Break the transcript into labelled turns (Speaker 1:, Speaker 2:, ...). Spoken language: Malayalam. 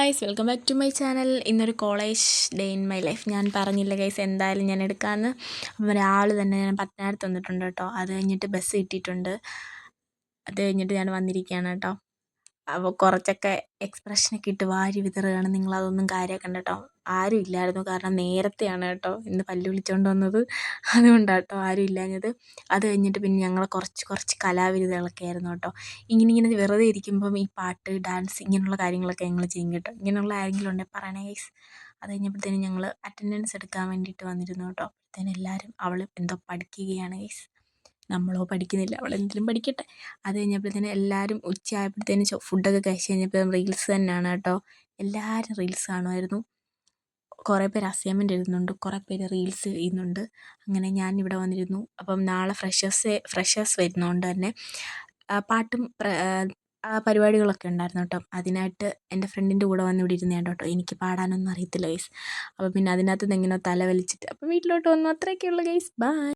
Speaker 1: Guys, welcome back to my channel. ഇന്നൊരു college day in my life. ഞാൻ പറഞ്ഞില്ല ഗൈസ്, എന്തായാലും ഞാൻ എടുക്കാമെന്ന്. അപ്പം ഒരാൾ തന്നെ ഞാൻ പത്തനാപുരത്ത് വന്നിട്ടുണ്ട് കേട്ടോ. അത് കഴിഞ്ഞിട്ട് ബസ് കിട്ടിയിട്ടുണ്ട്. അത് കഴിഞ്ഞിട്ട് ഞാൻ വന്നിരിക്കുകയാണ് കേട്ടോ. അപ്പോൾ കുറച്ചൊക്കെ എക്സ്പ്രഷനൊക്കെ ഇട്ട് വാരി വിതറുകയാണ്. നിങ്ങളതൊന്നും കാര്യമാക്കണ്ട കേട്ടോ. ആരും ഇല്ലായിരുന്നു, കാരണം നേരത്തെയാണ് കേട്ടോ ഇന്ന് പല്ല് വിളിച്ചുകൊണ്ട് വന്നത്. അതുകൊണ്ടാണ് കേട്ടോ ആരും ഇല്ലാഞ്ഞത്. അത് കഴിഞ്ഞിട്ട് പിന്നെ ഞങ്ങൾ കുറച്ച് കലാവിരുതുകളൊക്കെ ആയിരുന്നു കേട്ടോ. ഇങ്ങനെ വെറുതെ ഇരിക്കുമ്പം ഈ പാട്ട്, ഡാൻസ് ഇങ്ങനെയുള്ള കാര്യങ്ങളൊക്കെ ഞങ്ങൾ ചെയ്യും കേട്ടോ. ഇങ്ങനെയുള്ള ആരെങ്കിലും ഉണ്ടെങ്കിൽ പറയണേ ഗൈസ്. അത് കഴിഞ്ഞപ്പോഴത്തേനും ഞങ്ങൾ അറ്റൻഡൻസ് എടുക്കാൻ വേണ്ടിയിട്ട് വന്നിരുന്നു കേട്ടോ. അപ്പോഴത്തേനും എല്ലാവരും അവൾ എന്തോ പഠിക്കുകയാണ് ഗൈസ്. നമ്മളോ പഠിക്കുന്നില്ല, അവളെന്തെങ്കിലും പഠിക്കട്ടെ. അത് കഴിഞ്ഞപ്പോഴത്തേനും എല്ലാവരും ഉച്ചയായപ്പോഴത്തേനും ഫുഡൊക്കെ കഴിച്ച് കഴിഞ്ഞപ്പോൾ റീൽസ് തന്നെയാണ് കേട്ടോ. എല്ലാവരും റീൽസ് കാണുമായിരുന്നു. കുറേ പേര് അസൈൻമെൻറ്റ് എഴുതുന്നുണ്ട്, കുറേ പേര് റീൽസ് ചെയ്യുന്നുണ്ട്. അങ്ങനെ ഞാൻ ഇവിടെ വന്നിരുന്നു. അപ്പം നാളെ ഫ്രഷേഴ്സ് വരുന്നതുകൊണ്ട് തന്നെ പാട്ടും പരിപാടികളൊക്കെ ഉണ്ടായിരുന്നു കേട്ടോ. അതിനായിട്ട് എൻ്റെ ഫ്രണ്ടിൻ്റെ കൂടെ വന്ന് ഇവിടെ ഇരുന്നതാണ് കേട്ടോ. എനിക്ക് പാടാനൊന്നും അറിയത്തില്ല ഗൈസ്. അപ്പോൾ പിന്നെ അതിനകത്ത് നിന്ന് എങ്ങനെയോ തല വലിച്ചിട്ട് അപ്പം വീട്ടിലോട്ട് വന്നു. അത്രയൊക്കെ ഉള്ളൂ ഗൈസ്. ബൈ.